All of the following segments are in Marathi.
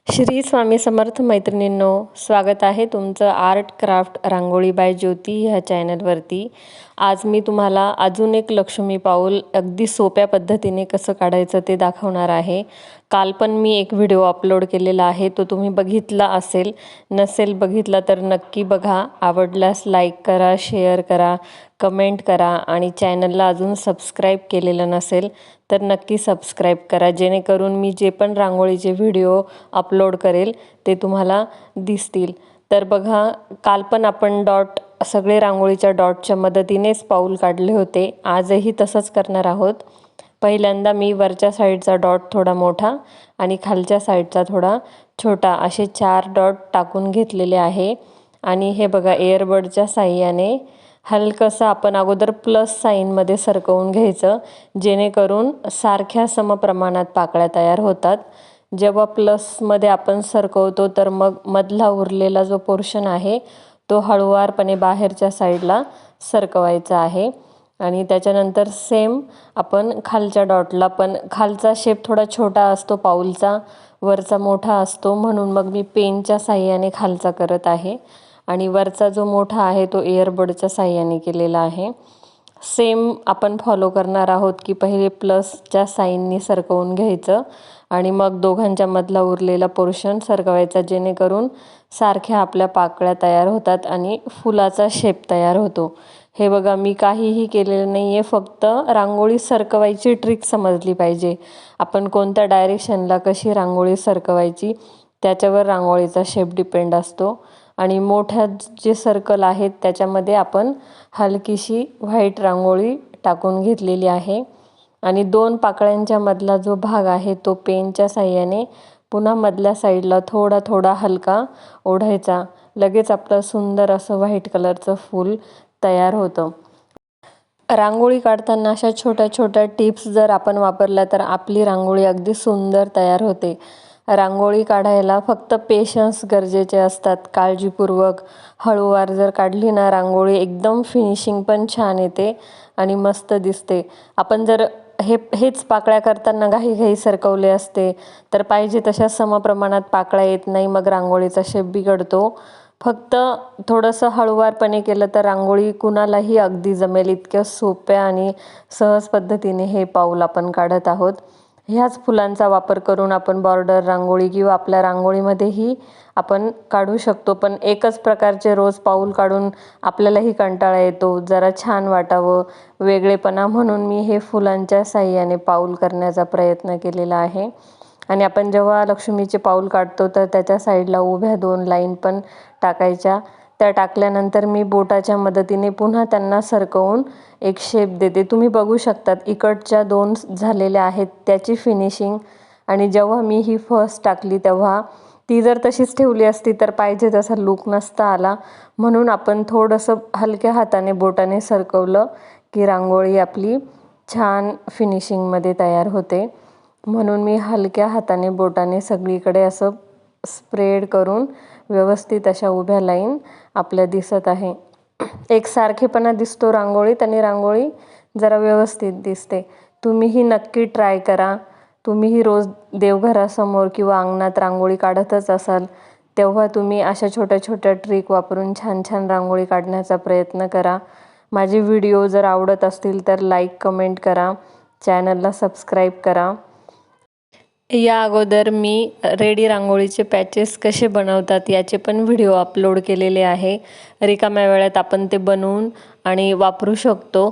श्री स्वामी समर्थ मैत्रिणींनो, स्वागत आहे तुमचं आर्ट क्राफ्ट रांगोळी बाय ज्योती ह्या चॅनलवरती। आज मी तुम्हाला अजून एक लक्ष्मी पाऊल अगदी सोप्या पद्धतीने कसं काढायचं ते दाखवणार आहे। काल पण मी एक व्हिडिओ अपलोड केलेला आहे, तो तुम्ही बघितला असेल, नसेल बघितला तर नक्की बघा। आवडल्यास लाईक करा, शेअर करा, कमेंट करा आणि चॅनलला अजून सबस्क्राईब केलेलं नसेल तर नक्की सबस्क्राईब करा, जेणेकरून मी जे पण रांगोळीचे व्हिडिओ अपलोड करेल ते तुम्हाला दिसतील। तर बघा, काल पण आपण सगळे रांगोळीच्या डॉटच्या मदतीनेच पाऊल काढले होते। आजही तसंच करणार आहोत। पहिल्यांदा मी वरच्या साईडचा डॉट थोडा मोठा आणि खालच्या साईडचा थोडा छोटा असे 4 डॉट टाकून घेतलेले आहे। आणि हे बघा, एअरबडच्या साहाय्याने हलकंसं आपण अगोदर प्लस साईनमध्ये सरकवून घ्यायचं, जेणेकरून सारख्या समप्रमाणात पाकळ्या तयार होतात। जेव्हा प्लसमध्ये आपण सरकवतो तर मग मधला उरलेला जो पोर्शन आहे तो हळूवारपणे बाहेरच्या साईडला सरकवायचा आहे। आणि त्याच्यानंतर सेम आपण खालच्या डॉटला पण, खालचा शेप थोडा छोटा असतो पाऊलचा, वरचा मोठा असतो, म्हणून मग मी पेनच्या साहाय्याने खालचा करत आहे आणि वरचा जो मोठा आहे तो एअरबडच्या साहाय्याने केलेला आहे। सेम आपण फॉलो करणार आहोत की पहिले प्लसच्या साईननी सरकवून घ्यायचं आणि मग दोघांच्या मधला उरलेला पोर्शन सरकवायचा, जेणेकरून सारख्या आपल्या पाकळ्या तयार होतात आणि फुलाचा शेप तयार होतो। हे बघा, मी काहीही केलेलं नाही आहे, फक्त रांगोळी सरकवायची ट्रिक समजली पाहिजे। आपण कोणत्या डायरेक्शनला कशी रांगोळी सरकवायची त्याच्यावर रांगोळीचा शेप डिपेंड असतो। आणि मोठ्या जे सर्कल आहेत त्याच्यामध्ये आपण हलकीशी व्हाईट रांगोळी टाकून घेतलेली आहे आणि 2 पाकळ्यांच्या मधला जो भाग आहे तो पेनच्या साहाय्याने पुन्हा मधल्या साईडला थोडा थोडा हलका ओढायचा। लगेच आपलं सुंदर असं व्हाईट कलरचं फूल तयार होतं। रांगोळी काढताना अशा छोट्या छोट्या टिप्स जर आपण वापरल्या तर आपली रांगोळी अगदी सुंदर तयार होते। रांगोळी काढायला फक्त पेशन्स गरजेचे असतात। काळजीपूर्वक हळूवार जर काढली ना रांगोळी, एकदम फिनिशिंग पण छान येते आणि मस्त दिसते। आपण जर हेच पाकळ्या करताना घाईघाई सरकवले असते तर पाहिजे तशा समप्रमाणात पाकळ्या येत नाही, मग रांगोळीचा शेप बिघडतो। फक्त थोडंसं हळूवारपणे केलं तर रांगोळी कुणालाही अगदी जमेल। इतक्या सोप्या आणि सहज पद्धतीने हे पाऊल आपण काढत आहोत। ह्याच फुलांचा वापर करून आपण बॉर्डर रांगोळी किंवा आपल्या रांगोळीमध्येही आपण काढू शकतो, पण एकच प्रकारचे रोज पाऊल काढून आपल्यालाही कंटाळा येतो। जरा छान वाटावं, वेगळेपणा म्हणून मी हे फुलांच्या साहाय्याने पाऊल करण्याचा प्रयत्न केलेला आहे। आणि आपण जेव्हा लक्ष्मीचे पाऊल काढतो तर त्याच्या साईडला उभ्या 2 लाईन पण टाकायच्या। त्या टाकल्यानंतर मी बोटाच्या मदतीने पुन्हा त्यांना सरकवून एक शेप देते। तुम्ही बघू शकतात इकडच्या 2 झालेल्या आहेत त्याची फिनिशिंग, आणि जेव्हा मी ही फर्स्ट टाकली तेव्हा ती जर तशीच ठेवली असती तर पाहिजे तसा लूक नसता आला। म्हणून आपण थोडंसं हलक्या हाताने बोटाने सरकवलं की रांगोळी आपली छान फिनिशिंगमध्ये तयार होते। म्हणून मी हलक्या हाताने बोटाने सगळीकडे असं स्प्रेड करून व्यवस्थित अशा उभ्या लाईन आपल्या दिसत आहे। एक सारखेपणा दिसतो रांगोळीत आणि रांगोळी जरा व्यवस्थित दिसते। तुम्हीही नक्की ट्राय करा। तुम्हीही रोज देवघरासमोर किंवा अंगणात रांगोळी काढतच असाल, तेव्हा तुम्ही अशा छोट्या छोट्या ट्रिक वापरून छान छान रांगोळी काढण्याचा प्रयत्न करा। माझे व्हिडिओ जर आवडत असतील तर लाईक कमेंट करा, चॅनलला सबस्क्राईब करा। या अगोदर मी रेडी रांगोळीचे पॅचेस कसे बनवतात याचे पण व्हिडिओ अपलोड केलेले आहे। रिकाम्या वेळात आपण ते बनवून आणि वापरू शकतो,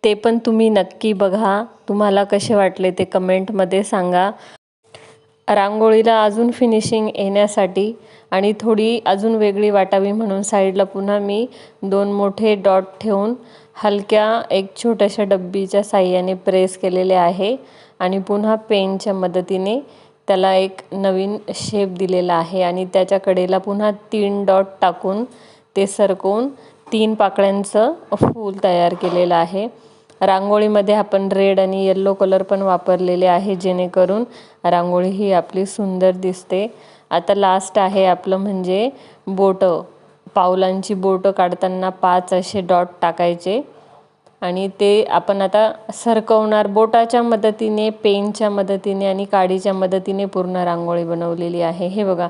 ते पण तुम्ही नक्की बघा। तुम्हाला कसे वाटले ते कमेंटमध्ये सांगा। रांगोळीला अजून फिनिशिंग येण्यासाठी आणि थोडी अजून वेगळी वाटावी म्हणून साईडला पुन्हा मी 2 मोठे डॉट ठेवून हलक्या एक छोट्याशा डब्बीच्या साहाय्याने प्रेस केलेले आहे आणि पुन्हा पेनच्या मदतीने त्याला एक नवीन शेप दिलेला आहे आणि त्याच्या कडेला पुन्हा 3 डॉट टाकून ते सरकवून 3 पाकळ्यांचं फूल तयार केलेलं आहे। रांगोळीमध्ये आपण रेड आणि येलो कलर पण वापरलेले आहे, जेणेकरून रांगोळी ही आपली सुंदर दिसते। आता लास्ट आहे आपलं म्हणजे बोटं। पाऊलांची बोटं काढताना 5 असे डॉट टाकायचे आणि ते आपण आता सरकवणार. बोटाच्या मदतीने, पेनच्या मदतीने आणि काडीच्या मदतीने पूर्ण रांगोळी बनवलेली आहे. हे बघा,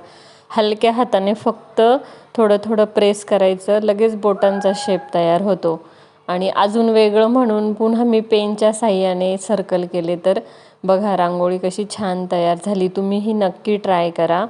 हलक्या हाताने फक्त थोडं थोडं प्रेस करायचं, लगेच बोटांचा शेप तयार होतो. आणि अजून वेगळं म्हणून पुन्हा मी पेनच्या साह्याने सर्कल केले, तर बघा रांगोळी कशी छान तयार झाली. तुम्हीही नक्की ट्राय करा.